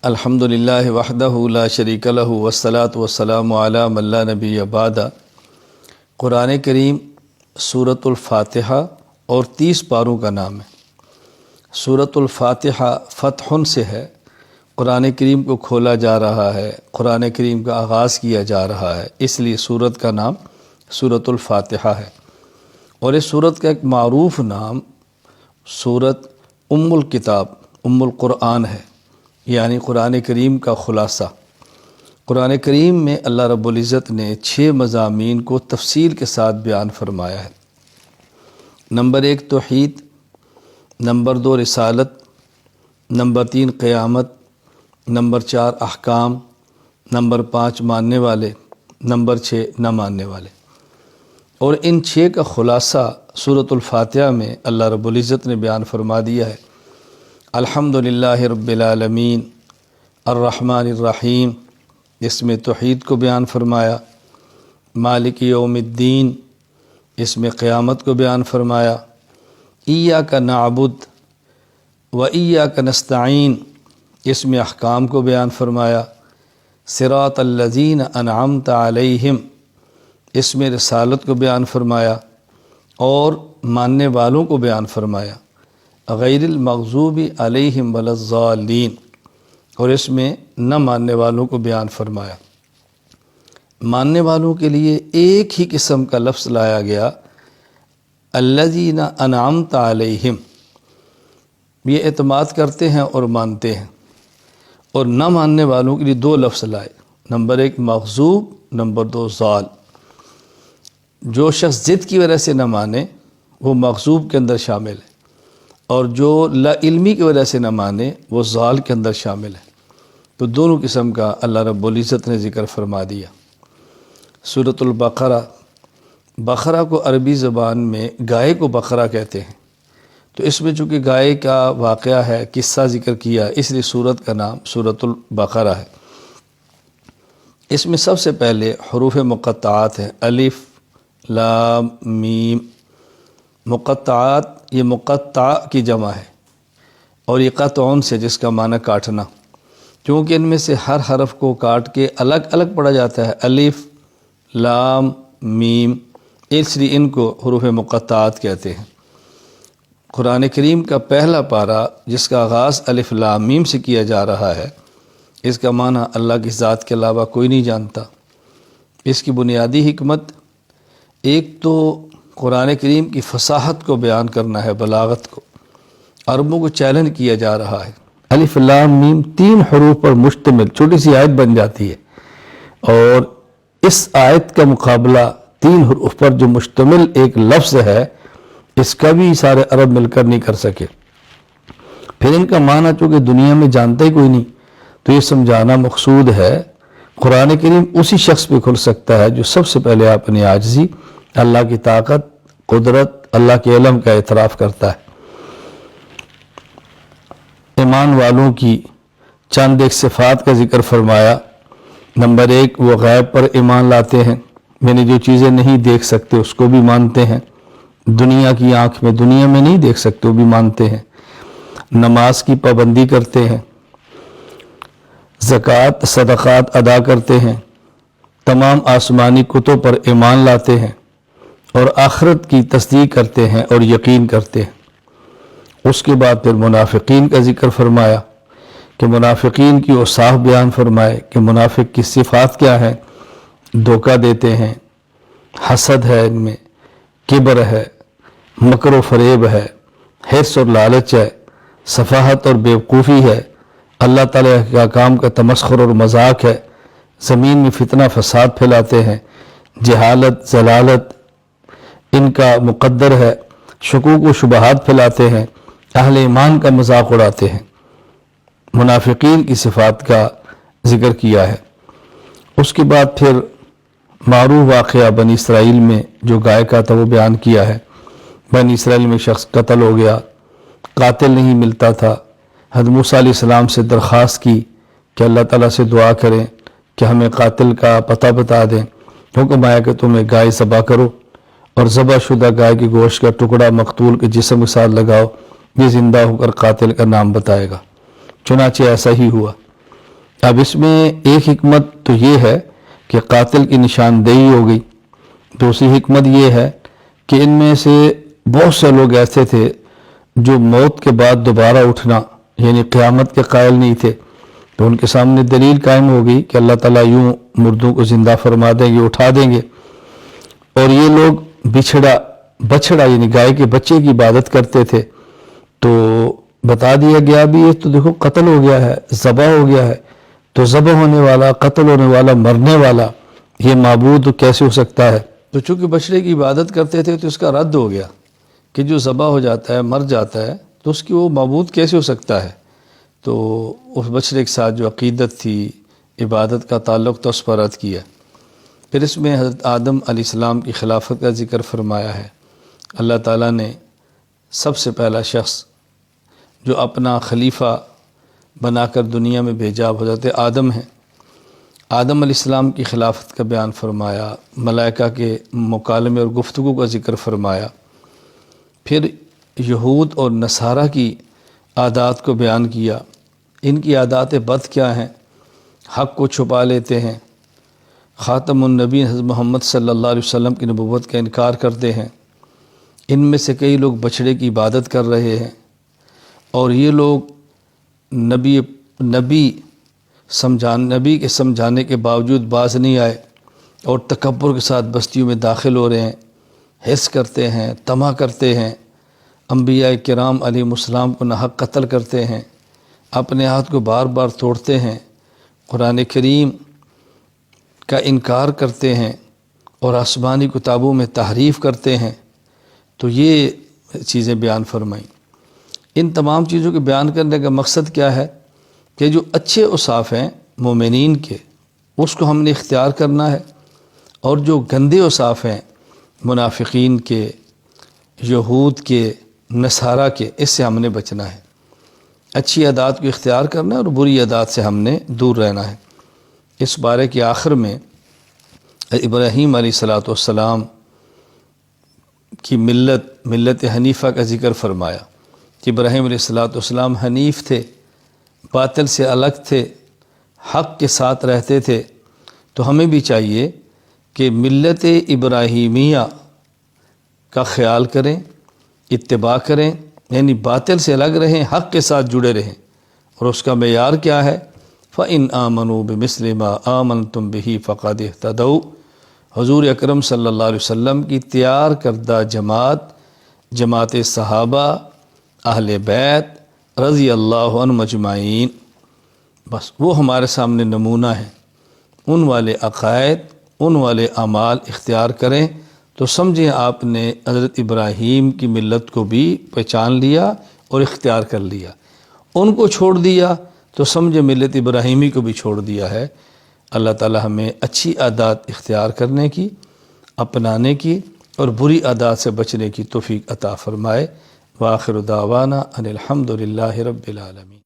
الحمدللہ وحدہ لا شریک لہ والصلاة والسلام علی من لا نبی بعد۔ قرآن کریم سورۃ الفاتحہ اور 30 پاروں کا نام ہے۔ سورۃ الفاتحہ فتح سے ہے، قرآن کریم کو کھولا جا رہا ہے، قرآن کریم کا آغاز کیا جا رہا ہے، اس لیے سورت کا نام سورۃ الفاتحہ ہے۔ اور اس سورت کا ایک معروف نام سورت ام الکتاب، ام القرآن ہے، یعنی قرآن کریم کا خلاصہ۔ قرآن کریم میں اللہ رب العزت نے 6 مضامین کو تفصیل کے ساتھ بیان فرمایا ہے۔ نمبر 1 توحید، نمبر 2 رسالت، نمبر 3 قیامت، نمبر 4 احکام، نمبر 5 ماننے والے، نمبر 6 نہ ماننے والے۔ اور ان 6 کا خلاصہ سورۃ الفاتحہ میں اللہ رب العزت نے بیان فرما دیا ہے۔ الحمدللہ رب العالمین الرحمن الرحیم، اس میں توحید کو بیان فرمایا۔ مالک یوم الدین، اس میں قیامت کو بیان فرمایا۔ ایاک نعبد و ایاک نستعین، اس میں احکام کو بیان فرمایا۔ صراط الذین انعمت علیہم، اس میں رسالت کو بیان فرمایا اور ماننے والوں کو بیان فرمایا۔ غیر المغضوب علیہم ولا الضالین، اور اس میں نہ ماننے والوں کو بیان فرمایا۔ ماننے والوں کے لیے ایک ہی قسم کا لفظ لایا گیا، الذین انعمت علیہم، یہ اعتماد کرتے ہیں اور مانتے ہیں۔ اور نہ ماننے والوں کے لیے 2 لفظ لائے، نمبر 1 مغضوب، نمبر 2 ضال۔ جو شخص ضد کی وجہ سے نہ مانے وہ مغضوب کے اندر شامل ہے، اور جو لا علمی کی وجہ سے نہ مانے وہ ضال کے اندر شامل ہے۔ تو دونوں قسم کا اللہ رب العزت نے ذکر فرما دیا۔ سورۃ البقرہ، بقرہ کو عربی زبان میں گائے کو بقرہ کہتے ہیں، تو اس میں چونکہ گائے کا واقعہ ہے، قصہ ذکر کیا، اس لیے سورت کا نام سورۃ البقرہ ہے۔ اس میں سب سے پہلے حروف مقطعات ہیں، الف لام میم۔ مقطعات، یہ مقطع کی جمع ہے، اور یہ قطعون سے جس کا معنی کاٹنا، کیونکہ ان میں سے ہر حرف کو کاٹ کے الگ الگ پڑھا جاتا ہے، الف لام میم، اس لیے ان کو حروف مقطعات کہتے ہیں۔ قرآن کریم کا پہلا پارہ جس کا آغاز الف لام میم سے کیا جا رہا ہے، اس کا معنی اللہ کی ذات کے علاوہ کوئی نہیں جانتا۔ اس کی بنیادی حکمت ایک تو قرآن کریم کی فصاحت کو بیان کرنا ہے، بلاغت کو۔ عربوں کو چیلنج کیا جا رہا ہے۔ الف لام میم 3 حروف پر مشتمل چھوٹی سی آیت بن جاتی ہے، اور اس آیت کا مقابلہ 3 حروف پر جو مشتمل ایک لفظ ہے، اس کا بھی سارے عرب مل کر نہیں کر سکے۔ پھر ان کا معنی چونکہ دنیا میں جانتا ہی کوئی نہیں، تو یہ سمجھانا مقصود ہے قرآن کریم اسی شخص پہ کھل سکتا ہے جو سب سے پہلے اپنی عاجزی، اللہ کی طاقت، قدرت، اللہ کے علم کا اعتراف کرتا ہے۔ ایمان والوں کی چند ایک صفات کا ذکر فرمایا۔ نمبر 1 وہ غیب پر ایمان لاتے ہیں، یعنی جو چیزیں نہیں دیکھ سکتے اس کو بھی مانتے ہیں، دنیا کی آنکھ میں، دنیا میں نہیں دیکھ سکتے وہ بھی مانتے ہیں۔ نماز کی پابندی کرتے ہیں، زکوٰۃ صدقات ادا کرتے ہیں، تمام آسمانی کتب پر ایمان لاتے ہیں، اور آخرت کی تصدیق کرتے ہیں اور یقین کرتے ہیں۔ اس کے بعد پھر منافقین کا ذکر فرمایا کہ منافقین کی اوصاف بیان فرمائے کہ منافق کی صفات کیا ہیں۔ دھوکہ دیتے ہیں، حسد ہے ان میں، کبر ہے، مکر و فریب ہے، حرص اور لالچ ہے، سفاہت اور بیوقوفی ہے، اللہ تعالیٰ کے احکام کا تمسخر اور مذاق ہے، زمین میں فتنہ فساد پھیلاتے ہیں، جہالت ضلالت ان کا مقدر ہے، شکوک و شبہات پھیلاتے ہیں، اہل ایمان کا مذاق اڑاتے ہیں۔ منافقین کی صفات کا ذکر کیا ہے۔ اس کے بعد پھر معروف واقعہ بنی اسرائیل میں جو گائے کا تھا وہ بیان کیا ہے۔ بنی اسرائیل میں شخص قتل ہو گیا، قاتل نہیں ملتا تھا، حضرت موسیٰ علیہ السلام سے درخواست کی کہ اللہ تعالیٰ سے دعا کریں کہ ہمیں قاتل کا پتہ بتا دیں۔ حکم آیا کہ تم ایک گائے ذبح کرو، اور ذبح شدہ گائے کے گوشت کا ٹکڑا مقتول کے جسم کے ساتھ لگاؤ، یہ زندہ ہو کر قاتل کا نام بتائے گا۔ چنانچہ ایسا ہی ہوا۔ اب اس میں ایک حکمت تو یہ ہے کہ قاتل کی نشاندہی ہو گئی، دوسری حکمت یہ ہے کہ ان میں سے بہت سے لوگ ایسے تھے جو موت کے بعد دوبارہ اٹھنا یعنی قیامت کے قائل نہیں تھے، تو ان کے سامنے دلیل قائم ہو گئی کہ اللہ تعالیٰ یوں مردوں کو زندہ فرما دیں گے، اٹھا دیں گے۔ اور یہ لوگ بچھڑا یعنی گائے کے بچے کی عبادت کرتے تھے، تو بتا دیا گیا بھی یہ تو دیکھو قتل ہو گیا ہے، ذبح ہو گیا ہے، تو ذبح ہونے والا، قتل ہونے والا، مرنے والا یہ معبود کیسے ہو سکتا ہے؟ تو چونکہ بچڑے کی عبادت کرتے تھے تو اس کا رد ہو گیا کہ جو ذبح ہو جاتا ہے، مر جاتا ہے، تو اس کی وہ معبود کیسے ہو سکتا ہے؟ تو اس بچڑے کے ساتھ جو عقیدت تھی، عبادت کا تعلق تو اس پر رد کیا۔ پھر اس میں حضرت آدم علیہ السلام کی خلافت کا ذکر فرمایا ہے۔ اللہ تعالیٰ نے سب سے پہلا شخص جو اپنا خلیفہ بنا کر دنیا میں بھیجا وہ حضرت آدم ہیں۔ آدم علیہ السلام کی خلافت کا بیان فرمایا، ملائکہ کے مکالمے اور گفتگو کا ذکر فرمایا، پھر یہود اور نصارہ کی عادات کو بیان کیا۔ ان کی عادات بد کیا ہیں؟ حق کو چھپا لیتے ہیں، خاتم النبی حضرت محمد صلی اللہ علیہ وسلم کی نبوت کا انکار کرتے ہیں۔ ان میں سے کئی لوگ بچڑے کی عبادت کر رہے ہیں، اور یہ لوگ نبی کے سمجھانے کے باوجود باز نہیں آئے اور تکبر کے ساتھ بستیوں میں داخل ہو رہے ہیں، حس کرتے ہیں، طمع کرتے ہیں، انبیاء کرام علیہ السلام کو ناحق قتل کرتے ہیں، اپنے ہاتھ کو بار بار توڑتے ہیں، قرآن کریم کا انکار کرتے ہیں اور آسمانی کتابوں میں تحریف کرتے ہیں۔ تو یہ چیزیں بیان فرمائیں۔ ان تمام چیزوں کے بیان کرنے کا مقصد کیا ہے کہ جو اچھے اوصاف ہیں مومنین کے اس کو ہم نے اختیار کرنا ہے، اور جو گندے اوصاف ہیں منافقین کے، یہود کے، نصارہ کے، اس سے ہم نے بچنا ہے۔ اچھی عادات کو اختیار کرنا ہے اور بری عادات سے ہم نے دور رہنا ہے۔ اس بارے کے آخر میں ابراہیم علیہ السلام کی ملت حنیفہ کا ذکر فرمایا کہ ابراہیم علیہ السلام حنیف تھے، باطل سے الگ تھے، حق کے ساتھ رہتے تھے۔ تو ہمیں بھی چاہیے کہ ملت ابراہیمیہ کا خیال کریں، اتباع کریں، یعنی باطل سے الگ رہیں، حق کے ساتھ جڑے رہیں۔ اور اس کا معیار کیا ہے؟ فَإِنْ آمَنُوا بِمِثْلِ مَا آمَنْتُمْ بِهِ فَقَدِ اهْتَدَوْا۔ حضور اکرم صلی اللہ علیہ وسلم کی تیار کردہ جماعت صحابہ، اہل بیت رضی اللہ عنہم اجمعین، بس وہ ہمارے سامنے نمونہ ہیں۔ ان والے عقائد، ان والے اعمال اختیار کریں تو سمجھیں آپ نے حضرت ابراہیم کی ملت کو بھی پہچان لیا اور اختیار کر لیا۔ ان کو چھوڑ دیا تو سمجھے ملت ابراہیمی کو بھی چھوڑ دیا ہے۔ اللہ تعالی ہمیں اچھی عادات اختیار کرنے کی، اپنانے کی، اور بری عادات سے بچنے کی توفیق عطا فرمائے۔ وآخر دعوانا ان الحمد للہ رب العالمین۔